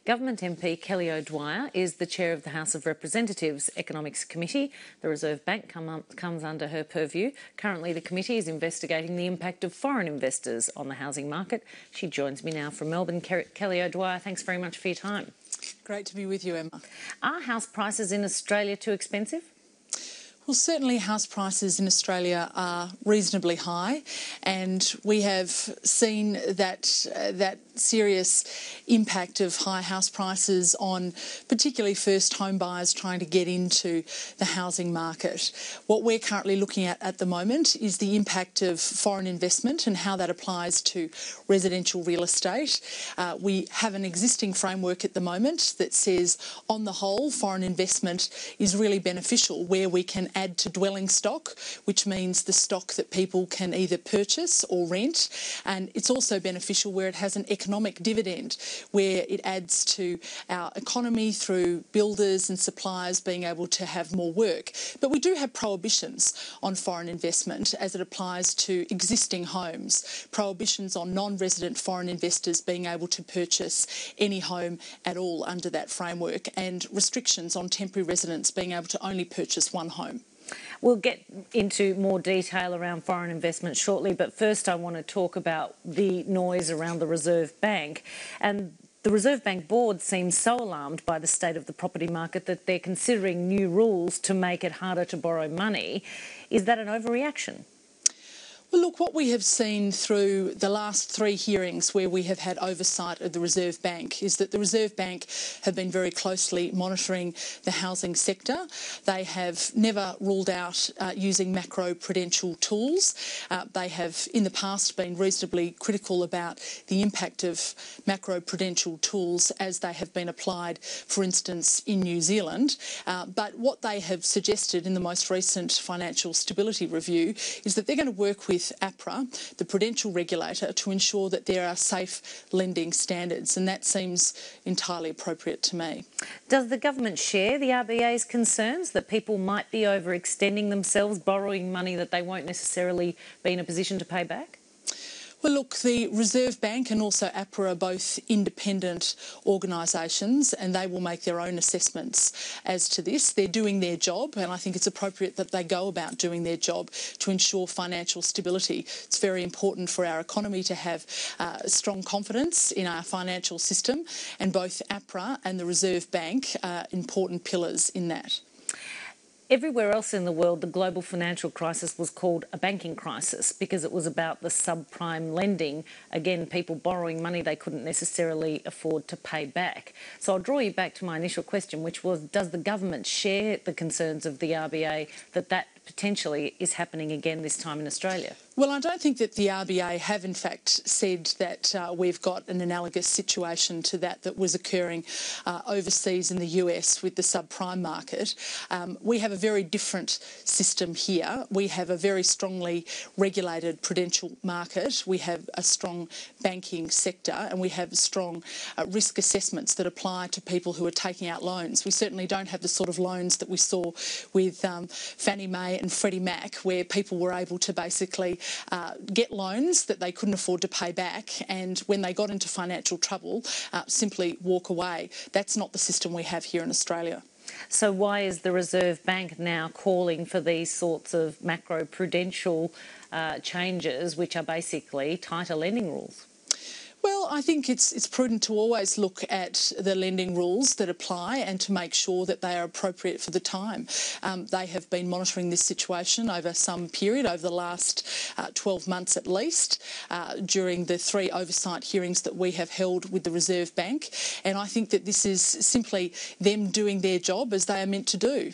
Government MP Kelly O'Dwyer is the chair of the House of Representatives Economics Committee. The Reserve Bank comes under her purview. Currently, the committee is investigating the impact of foreign investors on the housing market. She joins me now from Melbourne. Kelly O'Dwyer, thanks very much for your time. Great to be with you, Emma. Are house prices in Australia too expensive? Well, certainly house prices in Australia are reasonably high, and we have seen that serious impact of high house prices on particularly first home buyers trying to get into the housing market. What we're currently looking at the moment is the impact of foreign investment and how that applies to residential real estate. We have an existing framework at the moment that says, on the whole, foreign investment is really beneficial where we can add to dwelling stock, which means the stock that people can either purchase or rent. And it's also beneficial where it has an economic dividend, where it adds to our economy through builders and suppliers being able to have more work. But we do have prohibitions on foreign investment as it applies to existing homes, prohibitions on non-resident foreign investors being able to purchase any home at all under that framework, and restrictions on temporary residents being able to only purchase one home. We'll get into more detail around foreign investment shortly, but first I want to talk about the noise around the Reserve Bank. And the Reserve Bank board seems so alarmed by the state of the property market that they're considering new rules to make it harder to borrow money. Is that an overreaction? Well, look, what we have seen through the last 3 hearings where we have had oversight of the Reserve Bank is that the Reserve Bank have been very closely monitoring the housing sector. They have never ruled out using macro-prudential tools. They have, in the past, been reasonably critical about the impact of macro-prudential tools as they have been applied, for instance, in New Zealand. But what they have suggested in the most recent Financial Stability Review is that they're going to work with APRA, the prudential regulator, to ensure that there are safe lending standards, and that seems entirely appropriate to me. Does the government share the RBA's concerns that people might be overextending themselves, borrowing money that they won't necessarily be in a position to pay back? Well, look, the Reserve Bank and also APRA are both independent organisations, and they will make their own assessments as to this. They're doing their job, and I think it's appropriate that they go about doing their job to ensure financial stability. It's very important for our economy to have strong confidence in our financial system, and both APRA and the Reserve Bank are important pillars in that. Everywhere else in the world, the global financial crisis was called a banking crisis because it was about the subprime lending. Again, people borrowing money they couldn't necessarily afford to pay back. So I'll draw you back to my initial question, which was, does the government share the concerns of the RBA that potentially is happening again this time in Australia? Well, I don't think that the RBA have in fact said that we've got an analogous situation to that was occurring overseas in the US with the subprime market. We have a very different system here. We have a very strongly regulated prudential market. We have a strong banking sector, and we have strong risk assessments that apply to people who are taking out loans. We certainly don't have the sort of loans that we saw with Fannie Mae and Freddie Mac, where people were able to basically get loans that they couldn't afford to pay back, and when they got into financial trouble, simply walk away. That's not the system we have here in Australia. So why is the Reserve Bank now calling for these sorts of macro-prudential changes, which are basically tighter lending rules? Well, I think it's prudent to always look at the lending rules that apply and to make sure that they are appropriate for the time. They have been monitoring this situation over some period, over the last 12 months at least, during the 3 oversight hearings that we have held with the Reserve Bank. And I think that this is simply them doing their job as they are meant to do.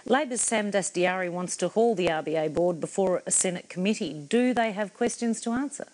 Labor's Sam Dastyari wants to haul the RBA board before a Senate committee. Do they have questions to answer?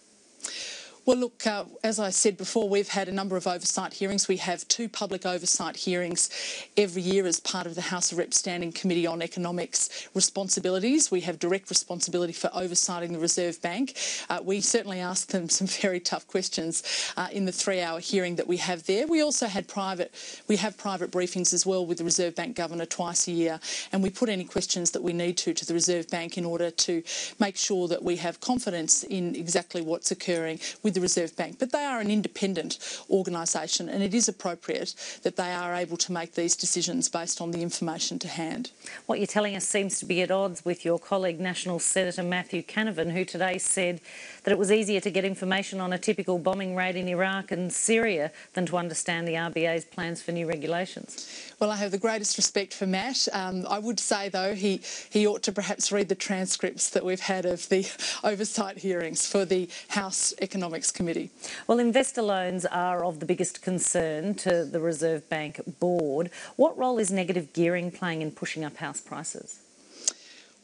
Well, look, as I said before, we've had a number of oversight hearings. We have 2 public oversight hearings every year as part of the House of Rep Standing Committee on Economics Responsibilities. We have direct responsibility for oversighting the Reserve Bank. We certainly asked them some very tough questions in the 3-hour hearing that we have there. We also had private briefings as well with the Reserve Bank Governor twice a year, and we put any questions that we need to the Reserve Bank in order to make sure that we have confidence in exactly what's occurring with the Reserve Bank, but they are an independent organisation, and it is appropriate that they are able to make these decisions based on the information to hand. What you're telling us seems to be at odds with your colleague, National Senator Matthew Canavan, who today said that it was easier to get information on a typical bombing raid in Iraq and Syria than to understand the RBA's plans for new regulations. Well, I have the greatest respect for Matt. I would say, though, he ought to perhaps read the transcripts that we've had of the Oversight hearings for the House Economics Committee. Well, investor loans are of the biggest concern to the Reserve Bank board. What role is negative gearing playing in pushing up house prices?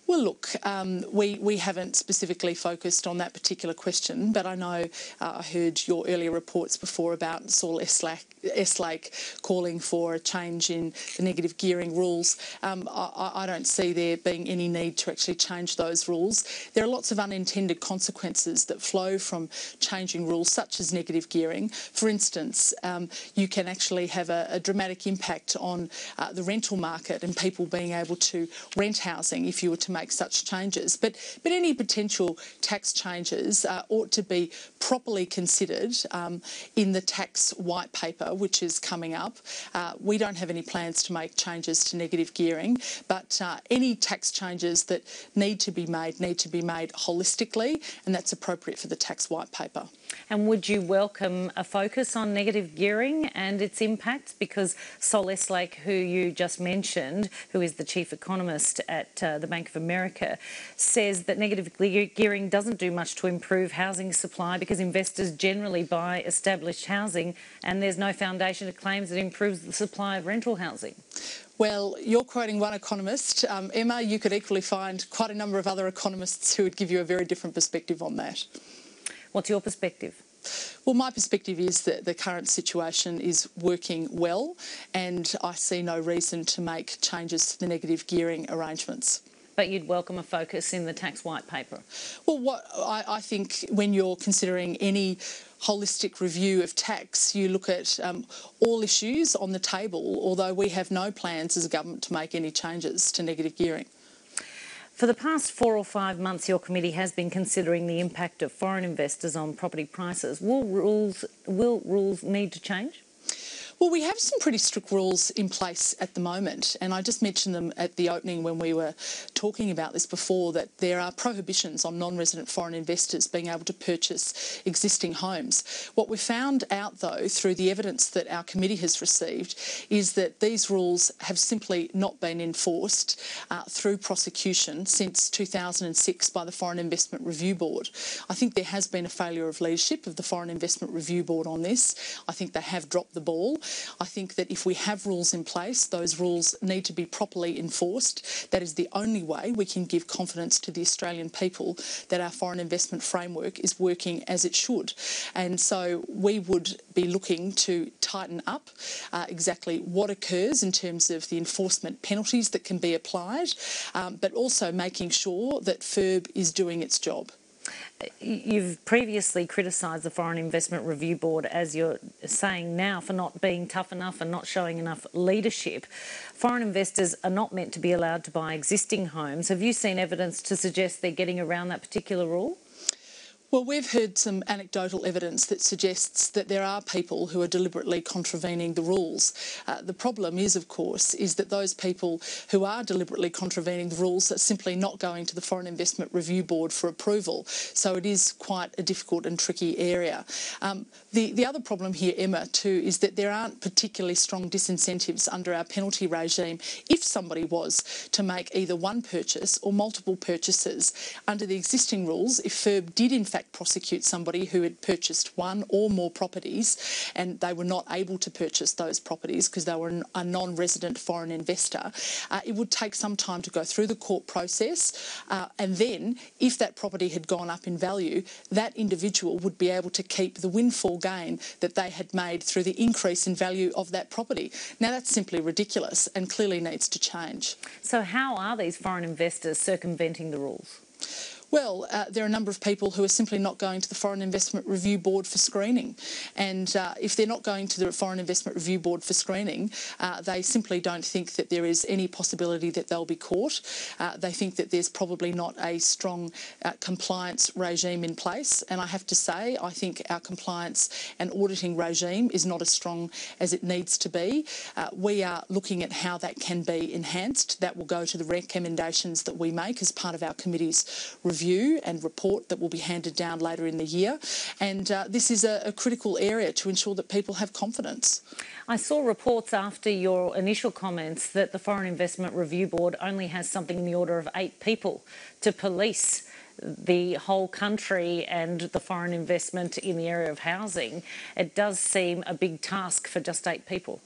Well, look, we haven't specifically focused on that particular question, but I know I heard your earlier reports before about Saul Eslake calling for a change in the negative gearing rules. I don't see there being any need to actually change those rules. There are lots of unintended consequences that flow from changing rules, such as negative gearing. For instance, you can actually have a dramatic impact on the rental market and people being able to rent housing if you were to make such changes. But any potential tax changes ought to be properly considered in the tax white paper, which is coming up. We don't have any plans to make changes to negative gearing, but any tax changes that need to be made holistically, and that's appropriate for the tax white paper. And would you welcome a focus on negative gearing and its impacts? Because Sol Eslake, who you just mentioned, who is the chief economist at the Bank of America, says that negative gearing doesn't do much to improve housing supply because investors generally buy established housing and there's no foundation to claims that improves the supply of rental housing. Well, you're quoting one economist. Emma, you could equally find quite a number of other economists who would give you a very different perspective on that. What's your perspective? Well, my perspective is that the current situation is working well, and I see no reason to make changes to the negative gearing arrangements. But you'd welcome a focus in the tax white paper? Well, I think when you're considering any holistic review of tax, you look at all issues on the table, although we have no plans as a government to make any changes to negative gearing. For the past 4 or 5 months, your committee has been considering the impact of foreign investors on property prices. Will rules need to change? Well, we have some pretty strict rules in place at the moment, and I just mentioned them at the opening when we were talking about this before, that there are prohibitions on non-resident foreign investors being able to purchase existing homes. What we found out, though, through the evidence that our committee has received, is that these rules have simply not been enforced through prosecution since 2006 by the Foreign Investment Review Board. I think there has been a failure of leadership of the Foreign Investment Review Board on this. I think they have dropped the ball. I think that if we have rules in place, those rules need to be properly enforced. That is the only way we can give confidence to the Australian people that our foreign investment framework is working as it should. And so we would be looking to tighten up exactly what occurs in terms of the enforcement penalties that can be applied, but also making sure that FIRB is doing its job. You've previously criticised the Foreign Investment Review Board, as you're saying now, for not being tough enough and not showing enough leadership. Foreign investors are not meant to be allowed to buy existing homes. Have you seen evidence to suggest they're getting around that particular rule? Well, we've heard some anecdotal evidence that suggests that there are people who are deliberately contravening the rules. The problem is, of course, is that those people who are deliberately contravening the rules are simply not going to the Foreign Investment Review Board for approval. So it is quite a difficult and tricky area. The other problem here, Emma, too, is that there aren't particularly strong disincentives under our penalty regime if somebody was to make either one purchase or multiple purchases. Under the existing rules, if FIRB did in fact prosecute somebody who had purchased one or more properties and they were not able to purchase those properties because they were a non-resident foreign investor, it would take some time to go through the court process, and then if that property had gone up in value, that individual would be able to keep the windfall gain that they had made through the increase in value of that property. Now that's simply ridiculous and clearly needs to change. So how are these foreign investors circumventing the rules? Well, there are a number of people who are simply not going to the Foreign Investment Review Board for screening. And if they're not going to the Foreign Investment Review Board for screening, they simply don't think that there is any possibility that they'll be caught. They think that there's probably not a strong compliance regime in place. And I have to say, I think our compliance and auditing regime is not as strong as it needs to be. We are looking at how that can be enhanced. That will go to the recommendations that we make as part of our committee's review and report that will be handed down later in the year. And this is a critical area to ensure that people have confidence. I saw reports after your initial comments that the Foreign Investment Review Board only has something in the order of 8 people to police the whole country and the foreign investment in the area of housing. It does seem a big task for just 8 people.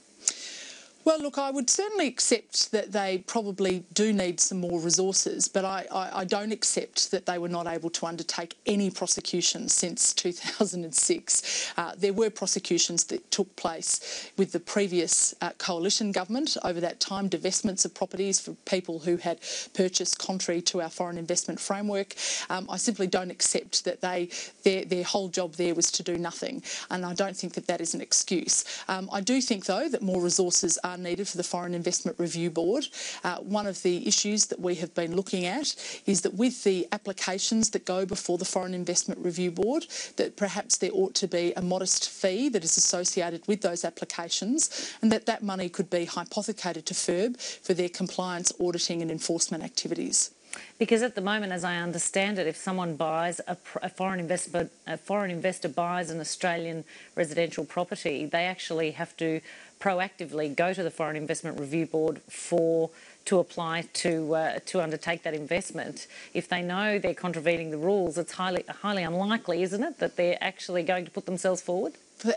Well, look, I would certainly accept that they probably do need some more resources, but I don't accept that they were not able to undertake any prosecutions since 2006. There were prosecutions that took place with the previous coalition government over that time, divestments of properties for people who had purchased contrary to our foreign investment framework. I simply don't accept that their whole job there was to do nothing, and I don't think that that is an excuse. I do think, though, that more resources are needed for the Foreign Investment Review Board. One of the issues that we have been looking at is that with the applications that go before the Foreign Investment Review Board, that perhaps there ought to be a modest fee that is associated with those applications, and that money could be hypothecated to FIRB for their compliance, auditing and enforcement activities. Because at the moment, as I understand it, if someone buys a foreign investor buys an Australian residential property, they actually have to proactively go to the Foreign Investment Review Board to apply to undertake that investment. If they know they're contravening the rules, it's highly unlikely, isn't it, that they're actually going to put themselves forward?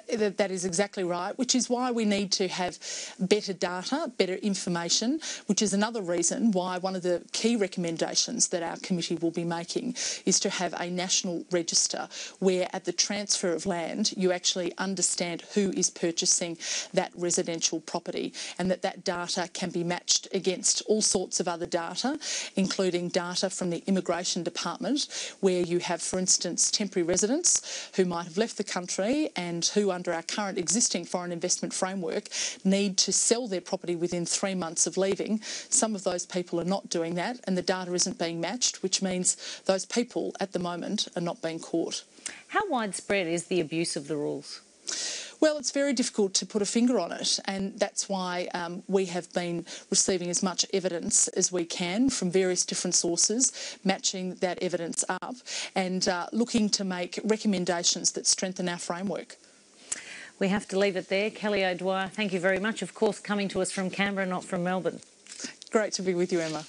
That is exactly right, which is why we need to have better data, better information, which is another reason why one of the key recommendations that our committee will be making is to have a national register where at the transfer of land you actually understand who is purchasing that residential property, and that data can be matched against all sorts of other data, including data from the Immigration Department, where you have, for instance, temporary residents who might have left the country and who, under our current existing foreign investment framework, need to sell their property within 3 months of leaving. Some of those people are not doing that, and the data isn't being matched, which means those people at the moment are not being caught. How widespread is the abuse of the rules? Well, it's very difficult to put a finger on it, and that's why we have been receiving as much evidence as we can from various different sources, matching that evidence up and looking to make recommendations that strengthen our framework. We have to leave it there. Kelly O'Dwyer, thank you very much. Of course, coming to us from Canberra, not from Melbourne. Great to be with you, Emma.